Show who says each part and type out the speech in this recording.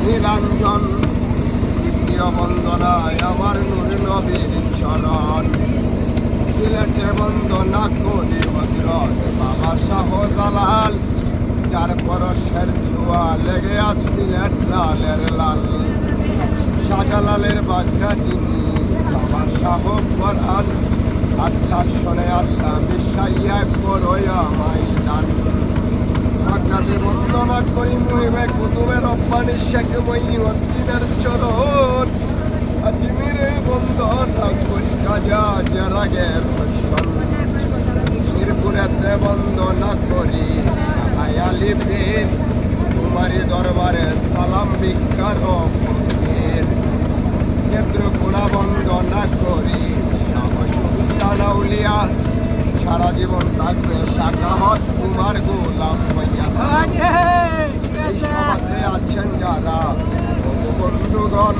Speaker 1: নীলাঞ্জন প্রিয় বন্দনায় আমার নূর নবীর চরণ সিলেটে বন্দনা করি হযরত বাবা শাহজালাল যার পরশের ছোঁয়া লেগে আজ সিলেট লালের লাল শাহজালালের বাচ্চা তিনি বাবা শাহ পরাণ আল্লাহ শোনে আল্লাহ মিশাইয়া করই আমায় দান বাগদাদে বন্দনা করি মহিমে কুতুবে রব্বানি শেখ মহিউদ্দিনের চরণ আজমিরে বন্দনা করি কাজা জারাগের হোসেন মিরপুরেতে বন্দনা করি আয়ালি পীর তোমারি দরবারে সালাম ভিক্ষার ফকির নেত্রকোনা বন্দনা করি উলিয়া সারা জীবন থাকবে সাকামত কুমার গোলাম ভাইয়া আছেন যারা বন্ধুগণ